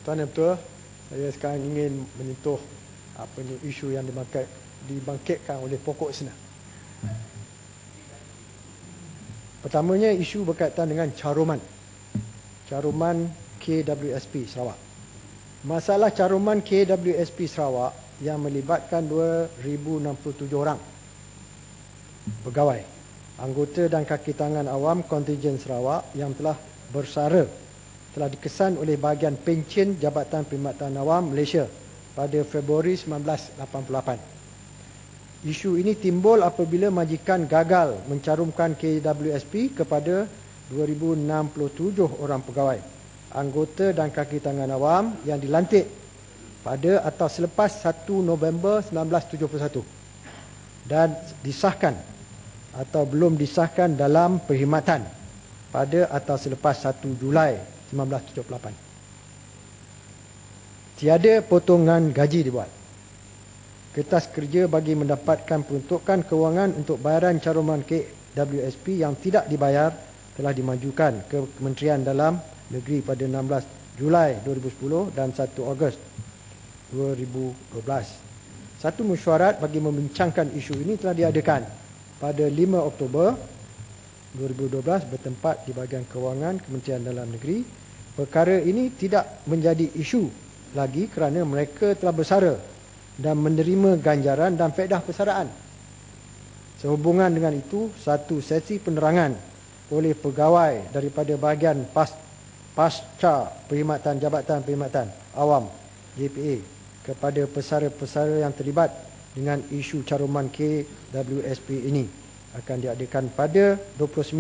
Tuan Yang Betul, saya sekarang ingin menyentuh isu yang dibangkitkan oleh pokok senah. Pertamanya, isu berkaitan dengan caruman KWSP Sarawak. Masalah caruman KWSP Sarawak yang melibatkan 2,067 orang pegawai, anggota dan kaki tangan awam kontingen Sarawak yang telah bersara telah dikesan oleh bahagian pencen Jabatan Perkhidmatan Awam Malaysia pada Februari 1988. Isu ini timbul apabila majikan gagal mencarumkan KWSP kepada 2,067 orang pegawai, anggota dan kaki tangan awam yang dilantik pada atau selepas 1 November 1971 dan disahkan atau belum disahkan dalam perkhidmatan pada atau selepas 1 Julai 1978. Tiada potongan gaji dibuat. Kertas kerja bagi mendapatkan peruntukan kewangan untuk bayaran caruman KWSP yang tidak dibayar telah dimajukan ke Kementerian Dalam Negeri pada 16 Julai 2010 dan 1 Ogos 2012. Satu mesyuarat bagi membincangkan isu ini telah diadakan pada 5 Oktober 2012 bertempat di bahagian kewangan Kementerian Dalam Negeri. Perkara ini tidak menjadi isu lagi kerana mereka telah bersara dan menerima ganjaran dan faedah persaraan. Sehubungan dengan itu, satu sesi penerangan oleh pegawai daripada bahagian pasca perkhidmatan Jabatan Perkhidmatan Awam JPA kepada pesara-pesara yang terlibat dengan isu caruman KWSP ini akan diadakan pada 29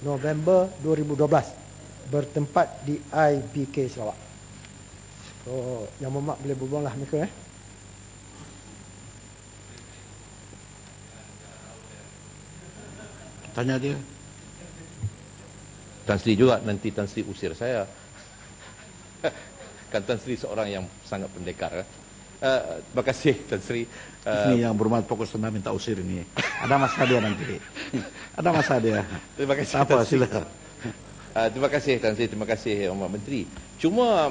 November 2012 bertempat di IPK Sarawak. So, Yang Mohd boleh berbuanglah mereka. Tanya dia. Tan Sri juga, nanti Tan Sri usir saya. Kan Tan Sri seorang yang sangat pendekar. Terima kasih Tan Sri. Ini yang berhormat pokok senah minta usir ini. Ada masalah dia nanti. Ada masalah dia. Terima kasih. Apa sila. Terima kasih Tan Sri, terima kasih Mohd Menteri. Cuma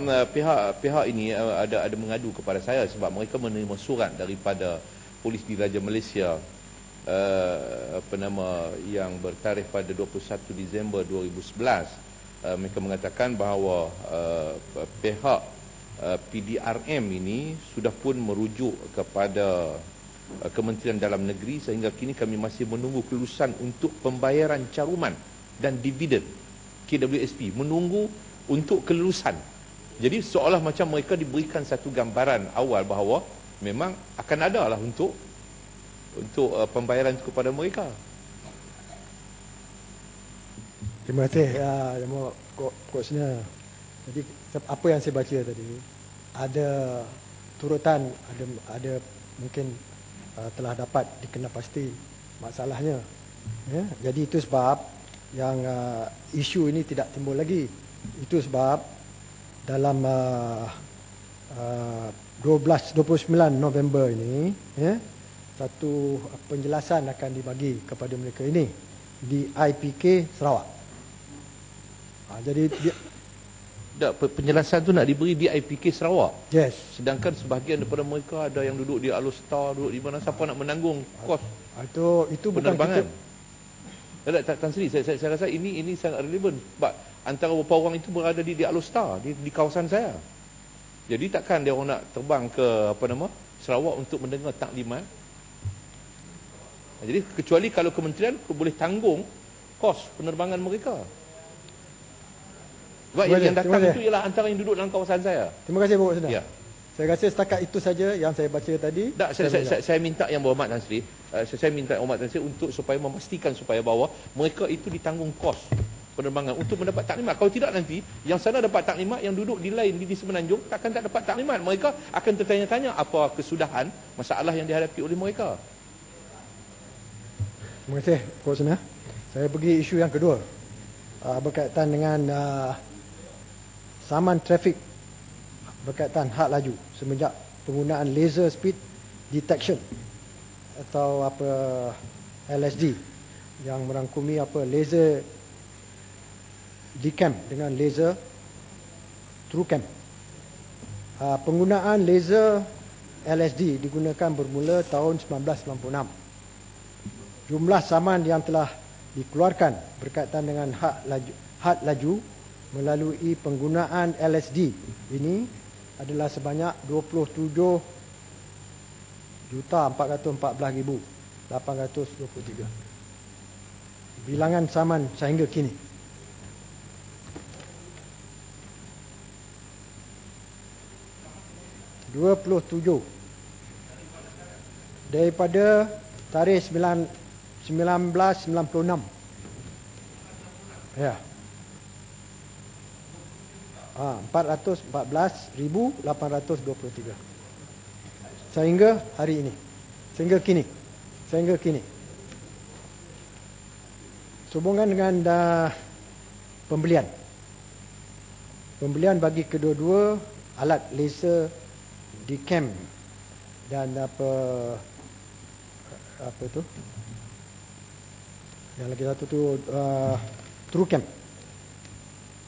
pihak ini ada mengadu kepada saya sebab mereka menerima surat daripada Polis Diraja Malaysia yang bertarikh pada 21 Disember 2011. Mereka mengatakan bahawa pihak PDRM ini sudah pun merujuk kepada Kementerian Dalam Negeri sehingga kini kami masih menunggu kelulusan untuk pembayaran caruman dan dividen KWSP, menunggu untuk kelulusan. Jadi seolah macam mereka diberikan satu gambaran awal bahawa memang akan ada lah untuk pembayaran kepada mereka. Terima kasih Yang Mohd Pokok Senah. Jadi apa yang saya baca tadi, ada turutan, ada mungkin telah dapat dikenal pasti masalahnya. Ya, jadi itu sebab yang isu ini tidak timbul lagi. Itu sebab dalam 29 November ini, ya, satu penjelasan akan dibagi kepada mereka ini di IPK Sarawak. Jadi penjelasan tu nak diberi di IPK Sarawak. Yes. Sedangkan sebahagian daripada mereka ada yang duduk di Alustar, duduk di mana, siapa nak menanggung kos itu penerbangan? Bukan Tan Sri, saya rasa ini sangat relevan sebab antara beberapa orang itu berada di Alustar, di kawasan saya. Jadi takkan dia orang nak terbang ke Sarawak untuk mendengar taklimat. Jadi kecuali kalau kementerian boleh tanggung kos penerbangan mereka. Sebab yang datang itu ialah antara yang duduk dalam kawasan saya. Terima kasih Pokok Senah. Ya. Saya rasa setakat itu saja yang saya baca tadi. Tak, saya minta Yang Berhormat Tan Sri, saya minta Yang Berhormat Tan Sri untuk supaya memastikan supaya bahawa mereka itu ditanggung kos penerbangan untuk mendapat taklimat. Kalau tidak nanti yang sana dapat taklimat, yang duduk di lain di Semenanjung takkan tak dapat taklimat. Mereka akan tertanya-tanya apa kesudahan masalah yang dihadapi oleh mereka. Terima kasih Pokok Senah. Saya pergi isu yang kedua, berkaitan dengan saman trafik berkaitan had laju semenjak penggunaan laser speed detection atau LSD yang merangkumi laser decam dengan laser true cam. Penggunaan laser LSD digunakan bermula tahun 1996. Jumlah saman yang telah dikeluarkan berkaitan dengan had laju melalui penggunaan LSD ini adalah sebanyak 27,414,823 bilangan saman sehingga kini. Daripada tarikh 1996. Ya. 414,823 sehingga hari ini, sehingga kini. Sehubungan dengan pembelian bagi kedua-dua alat laser Dicam dan apa tu yang lagi satu tu TrueCam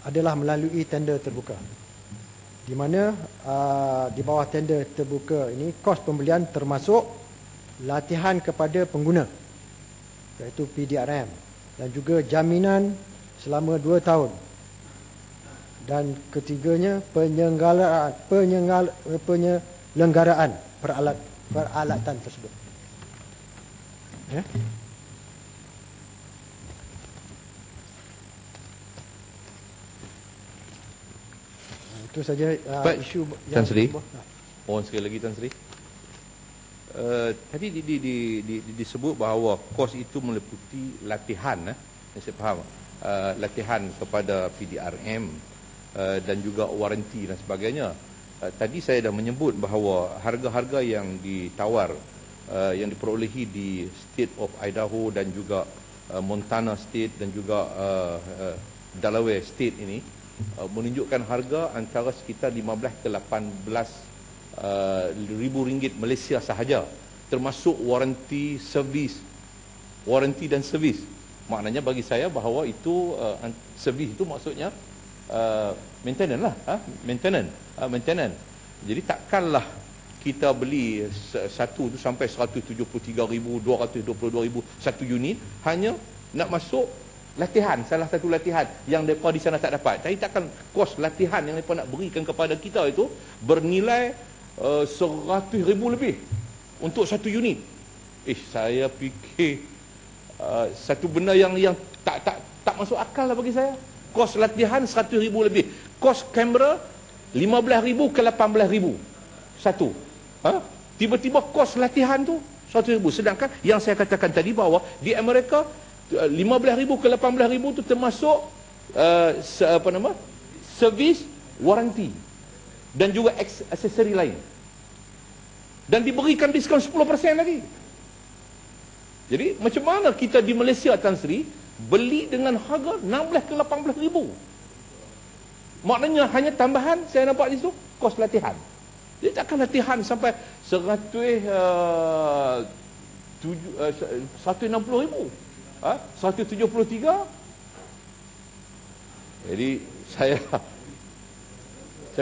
adalah melalui tender terbuka, di mana di bawah tender terbuka ini kos pembelian termasuk latihan kepada pengguna iaitu PDRM dan juga jaminan selama 2 tahun, dan ketiganya penyelenggaraan peralatan tersebut. Ya. Itu saja isu Tan Sri. Mohon sekali lagi Tan Sri. Tadi disebut bahawa kos itu meliputi latihan, saya faham, latihan kepada PDRM dan juga waranti dan sebagainya. Tadi saya dah menyebut bahawa harga-harga yang ditawar, yang diperolehi di State of Idaho dan juga Montana State dan juga Delaware State ini menunjukkan harga antara sekitar 15 ke 18 ribu ringgit Malaysia sahaja, termasuk waranti dan servis. Maknanya bagi saya bahawa itu servis itu maksudnya maintenance lah, maintenance. Jadi takkanlah kita beli satu tu sampai 173,000, 222,000 satu unit hanya nak masuk latihan, salah satu latihan yang mereka di sana tak dapat. Tapi takkan kos latihan yang mereka nak berikan kepada kita itu bernilai 100,000 lebih untuk satu unit. Saya fikir satu benda yang tak masuk akal lah bagi saya. Kos latihan 100,000 lebih, kos kamera 15,000 ke 18,000 satu. Tiba-tiba kos latihan tu 100,000, sedangkan yang saya katakan tadi bahawa di Amerika 15,000 ke 18,000 tu termasuk servis, waranti dan juga aksesori lain, dan diberikan diskaun 10% lagi. Jadi macam mana kita di Malaysia, Tan Sri, beli dengan harga 16 ke 18,000? Maknanya hanya tambahan saya nampak di situ kos latihan. Dia takkan latihan sampai 160,000, 173. Jadi saya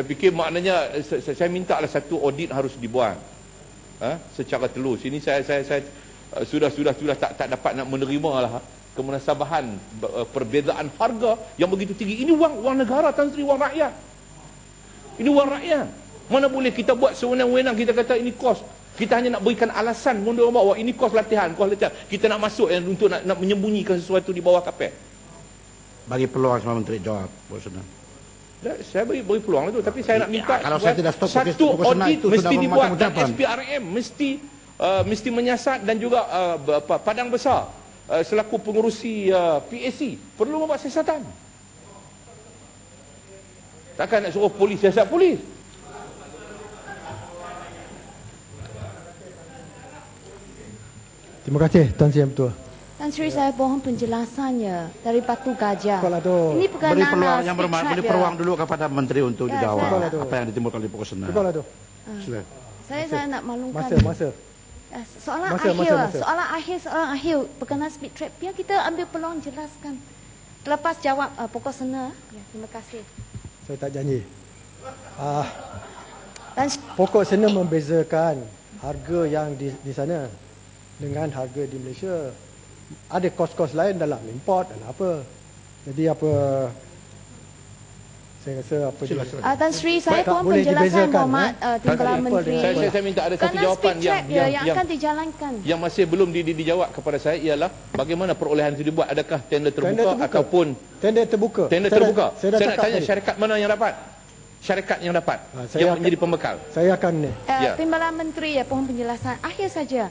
fikir maknanya saya minta lah satu audit harus dibuat secara telus. Ini saya sudah tak dapat nak menerima lah kemunasabahan perbezaan harga yang begitu tinggi. Ini wang negara, Tan Sri, wang rakyat. Ini wang rakyat. Mana boleh kita buat sewenang-wenang, kita kata ini kos. Kita hanya nak berikan alasan mundur bahawa ini kos latihan. Kita nak masuk untuk nak menyembunyikan sesuatu di bawah kapet. Bagi peluang sama Menteri jawab, Bos Senang. Saya beri peluang itu, tapi saya nak minta kalau saya tidak stop satu audit mesti dibuat, dan ucapan. SPRM mesti menyiasat, dan juga Padang Besar selaku pengurusi PAC perlu membuat siasatan. Takkan nak suruh polis siasat polis. Terima kasih Tan Sri Yang Ketua. Tan Sri, saya mohon penjelasannya dari Batu Gajah. Ini bukan Beri peluang nama beri peluang dulu kepada Menteri untuk dijawab saya- apa yang ditimbulkan di pokok Senang. Silakan. Saya nak maklumkan. Masa. Soalan akhir berkenaan speed trap. Biar kita ambil peluang jelaskan. Lepas jawab pokok Senang. Ya, terima kasih. Saya tak janji. Dan pokok sana membezakan harga yang di sana dengan harga di Malaysia. Ada kos-kos lain dalam import dan apa. Jadi apa, saya rasa apa Sila. Tan Sri, saya tak mohon boleh penjelasan dibezakan, Muhammad Timbalan Menteri. Saya minta ada satu Kerana jawapan speed trap yang akan dijalankan. yang masih belum dijawab kepada saya ialah bagaimana perolehan itu dibuat, adakah tender terbuka, ataupun tender terbuka. tender terbuka. Saya dah Saya nak cakap tanya tadi. syarikat mana yang dapat? Syarikat yang dapat saya yang akan- menjadi pembekal. Saya akan Ya. Timbalan Menteri, mohon penjelasan akhir saja.